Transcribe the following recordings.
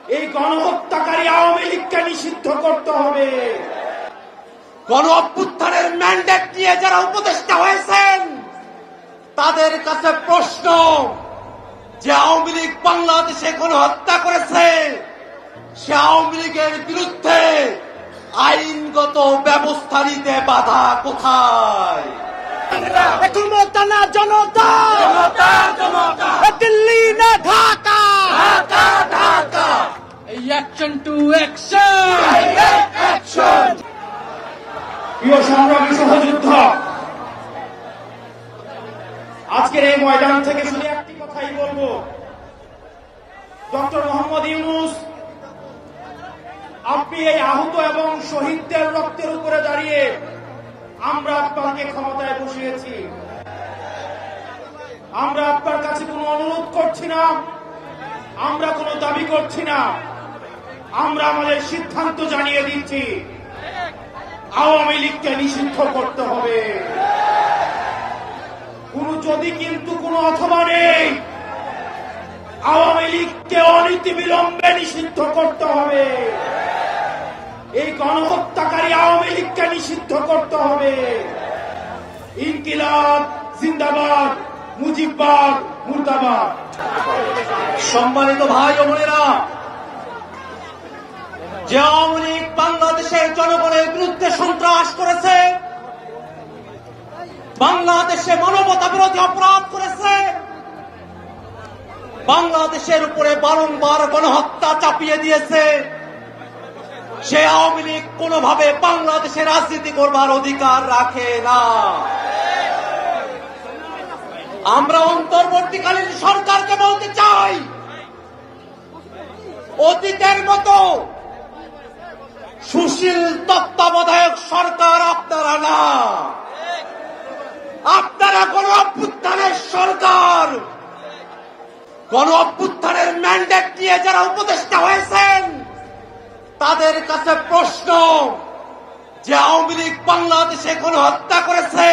এই গণহত্যাকারী আওয়ামী লীগকে নিষিদ্ধ করতে হবে। গণ অভ্যুত্থানের ম্যান্ডেট নিয়ে যারা উপদেষ্টা হয়েছেন তাদের কাছে প্রশ্ন, যে আওয়ামী লীগ বাংলাদেশে গণহত্যা করেছে সে আওয়ামী লীগের বিরুদ্ধে আইনগত ব্যবস্থা নিতে বাধা কোথায়? ক্ষমতা না জনতা, দিল্লি না ঢাকা, অ্যাকশন টু অ্যাকশন। প্রিয় সংগ্রামী সহযোদ্ধা, আজকের এই ময়দান থেকে শুধু একটি কথাই বলবো, ডক্টর মোহাম্মদ ইউনূস, আপনি এই আহত এবং শহীদদের রক্তের উপরে দাঁড়িয়ে আমরা আপনাকে ক্ষমতায় বসিয়েছি। আমরা আপনার কাছে কোনো অনুরোধ করছি না, আমরা কোনো দাবি করছি না, আমরা আমাদের সিদ্ধান্ত জানিয়ে দিচ্ছি, আওয়ামী লীগকে নিষিদ্ধ করতে হবে। যদি কিন্তু কোনো অথবা নেই, আওয়ামী লীগকে অনতিবিলম্বে নিষিদ্ধ করতে হবে। এই গণহত্যাকারী আওয়ামী লীগকে নিষিদ্ধ করতে হবে। ইনকিলাব জিন্দাবাদ, মুজিববাদ মুর্দাবাদ। সম্মানিত ভাই ও বোনেরা, যে আওয়ামী লীগ বাংলাদেশের জনগণের বিরুদ্ধে সন্ত্রাস করেছে, বাংলাদেশে মানবতা বিরোধী অপরাধ করেছে, বাংলাদেশের উপরে বারংবার গণহত্যা চাপিয়ে দিয়েছে, সে আওয়ামী লীগ কোনোভাবে বাংলাদেশে রাজনীতি করবার অধিকার রাখে না। আমরা অন্তর্বর্তীকালীন সরকারকে বলতে চাই, অতীতের মতো সুশীল তত্ত্বাবধায়ক সরকার আপনারা না, আপনারা গণ অভ্যুত্থানের সরকার। গণ অভ্যুত্থানের ম্যান্ডেট নিয়ে যারা উপদেষ্টা হয়েছেন তাদের কাছে প্রশ্ন, যে আওয়ামী লীগ বাংলাদেশে গণহত্যা করেছে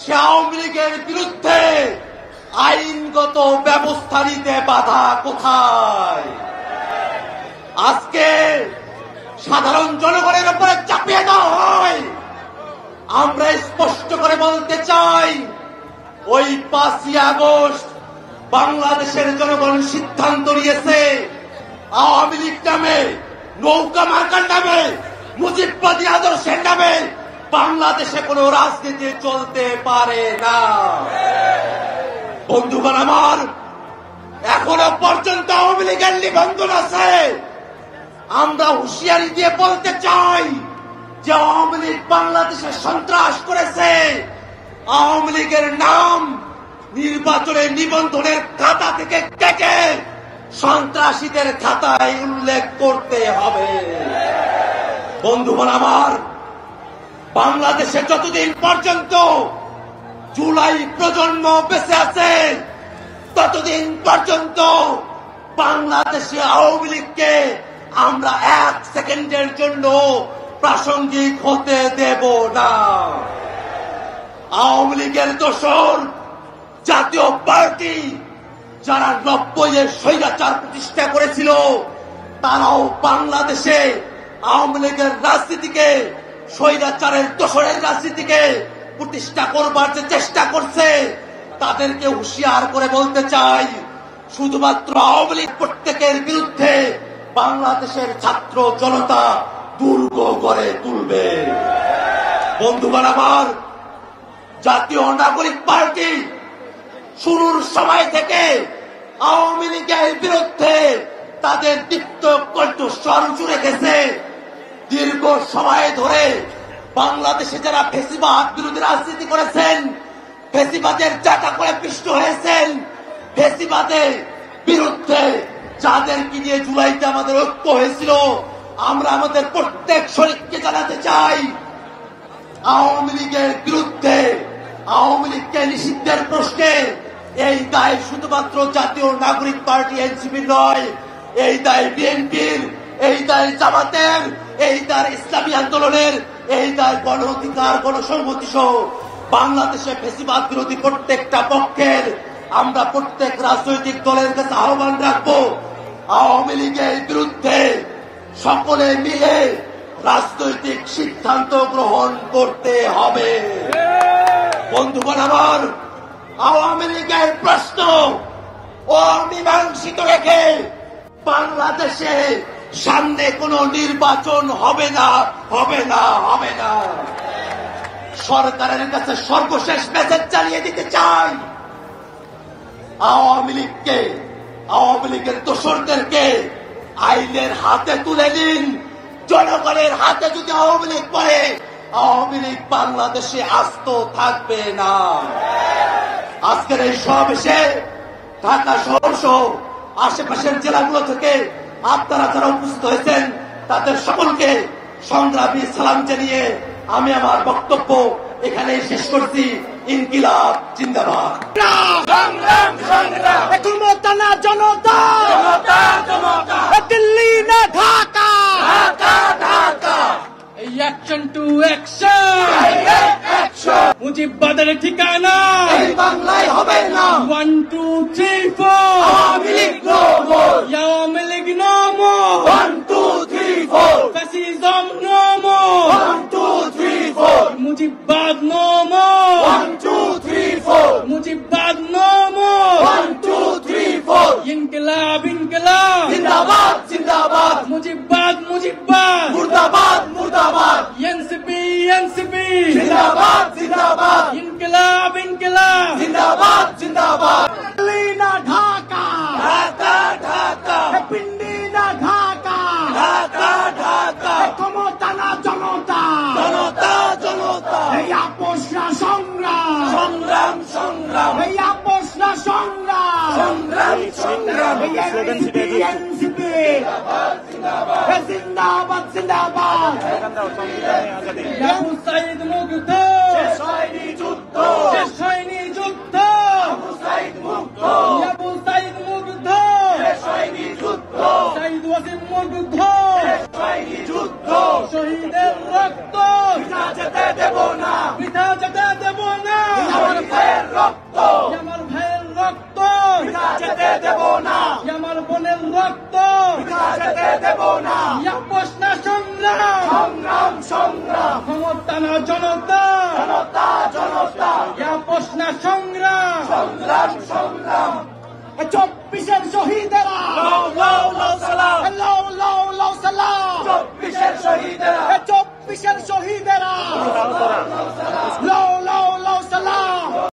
সে আওয়ামী লীগের বিরুদ্ধে আইনগত ব্যবস্থা নিতে বাধা কোথায়? আজকে সাধারণ জনগণের উপরে চাপিয়ে দেওয়া হয়। আমরা স্পষ্ট করে বলতে চাই, ওই 5ই আগস্ট বাংলাদেশের জনগণ সিদ্ধান্ত নিয়েছে আওয়ামী লীগ নামে, নৌকা মার্কার নামে, মুজিববাদী আদর্শের নামে বাংলাদেশে কোনো রাজনীতি চলতে পারে না। বন্ধুগণ আমার, এখনো পর্যন্ত আওয়ামী লীগের নিবন্ধন আছে। আমরা হুঁশিয়ারি দিয়ে বলতে চাই যে আওয়ামী লীগ বাংলাদেশে সন্ত্রাস করেছে, আওয়ামী লীগের নাম নির্বাচনের নিবন্ধনের খাতা থেকে কেটে সন্ত্রাসীদের খাতায় উল্লেখ করতে হবে। বন্ধুগণ আমার, বাংলাদেশে যতদিন পর্যন্ত জুলাই প্রজন্ম বেঁচে আছে ততদিন পর্যন্ত বাংলাদেশে আওয়ামী লীগকে আমরা 1 সেকেন্ডের জন্য প্রাসঙ্গিক হতে দেব না। আওয়ামী লীগের দোসর জাতীয় পার্টি যারা 90-এর স্বৈরাচার প্রতিষ্ঠা করেছিল, তারাও বাংলাদেশে আওয়ামী লীগের রাজনীতিকে, স্বৈরাচারের দোসরের রাজনীতিকে প্রতিষ্ঠা করবার যে চেষ্টা করছে, তাদেরকে হুঁশিয়ার করে বলতে চাই, শুধুমাত্র আওয়ামী লীগ প্রত্যেকের বিরুদ্ধে বাংলাদেশের ছাত্র জনতা দুর্গ গড়ে তুলবে। বন্ধুগণ আমার, জাতীয় নাগরিক পার্টি শুরুর সময় থেকে আওয়ামী লীগের বিরুদ্ধে তাদের দীপ্ত কণ্ঠস্বর জুড়ে গেছে। দীর্ঘ সময় ধরে বাংলাদেশে যারা ফ্যাসিবাদ বিরোধী রাজনীতি করেছেন, ফ্যাসিবাদের চাকা করে পিষ্ট হয়েছেন, ফ্যাসিবাদের বিরুদ্ধে যাদেরকে নিয়ে জুলাইতে আমাদের ঐক্য হয়েছিল, আমরা আমাদের প্রত্যেক শরীরকে জানাতে চাই, আওয়ামী লীগের বিরুদ্ধে, আওয়ামী লীগকে নিষিদ্ধের প্রশ্নে এই দায় শুধুমাত্র জাতীয় নাগরিক পার্টি এনসিপি নয়, এই দায় বিএনপির, এই দায় জামাতের, এই দায় ইসলামী আন্দোলনের, এই দায় গণ অধিকার গণসংহতি সহ বাংলাদেশে ফ্যাসিবাদ বিরোধী প্রত্যেকটা পক্ষের। আমরা প্রত্যেক রাজনৈতিক দলের কাছে আহ্বান রাখবো, আওয়ামী লীগের বিরুদ্ধে সকলে মিলে রাজনৈতিক সিদ্ধান্ত গ্রহণ করতে হবে। বন্ধুগণ আমার, আওয়ামী লীগের প্রশ্ন অমীমাংসিত রেখে বাংলাদেশে সামনে কোনো নির্বাচন হবে না, হবে না, হবে না। সরকারের কাছে সর্বশেষ মেসেজ জানিয়ে দিতে চাই, আওয়ামী লীগকে, আওয়ামী লীগের দোসরদেরকে আইনের হাতে তুলে দিন। জনগণের হাতে যদি আওয়ামী লীগ পড়ে, আওয়ামী লীগ বাংলাদেশে আস্ত থাকবে না। আজকের এই সমাবেশে ঢাকা শহর সহ আশেপাশের জেলাগুলো থেকে আপনারা যারা উপস্থিত হয়েছেন তাদের সকলকে সংগ্রামী সালাম জানিয়ে আমি আমার বক্তব্য এখানে শেষ করছি। ইনকিলাব জিন্দাবাদ। সংগ্রাম সংগ্রাম ক্ষমতা না জনতা, জনতা জনতা, দিল্লি না Dhaka, Dhaka Dhaka. Action to action, মুজিববাদের ঠিকানা এই বাংলায় হবে না। 1 2 3 4 Awami League no more, Awami League no more, 1 2 3 4, fascism no more, 1 2 3 4, মুজিববাদ নো মোর, 1 2 3 4, মুজিববাদ নো মোর, 1 2 3 4, ইনকিলাব ইনকিলাব জিন্দাবাদ জিন্দাবাদ, মুজিববাদ মুজিববাদ, মুর্দাবাদ মুর্দাবাদ, এনসিপি এনসিপি, জিন্দাবাদ জিন্দাবাদ, ইনকিলাব ইনকিলাব, জিন্দাবাদ জিন্দাবাদ। দিল্লি না ঢাকা, ঢাকা ঢাকা, পিন্ডি না ঢাকা, ঢাকা ঢাকা, ক্ষমতা না জনতা, জনতা জনতা, এই আপোষ না সংগ্রাম, সংগ্রাম সংগ্রাম, এই আপোষ না সংগ্রাম, সংগ্রাম সংগ্রাম, এই এনসিপি এনসিপি, জিন্দাবাদ জিন্দাবাদ। আবু সাইদ মুগ্ধ, শেষ হয়নি যুদ্ধ, শেষ হয়নি যুদ্ধ, আবু সাইদ মুগ্ধ, আবু সাইদ মুগ্ধ, শেষ হয়নি যুদ্ধ, সাইদ ওয়াসিম মুগ্ধ, শেষ হয়নি যুদ্ধ, শহীদের রক্ত না যেতে দেব না, বৃথা যেতে দেব না, আমার ভাইয়ের রক্ত আমার ভাইয়ের রক্ত না যেতে দেব না, আমার বোনের রক্ত না যেতে দেব না, আপোষ না সংগ্রাম, সংগ্রাম সংগ্রাম, ক্ষমতা না জনতা, জনতা জনতা, আপোষ না সংগ্রাম, সংগ্রাম সংগ্রাম। 24-এর শহীদেরা, লাও লাও লাও সালাম, লাও লাও লাও সালাম, 24-এর শহীদেরা, 24-এর শহীদেরা, লাও লাও লাও সালাম।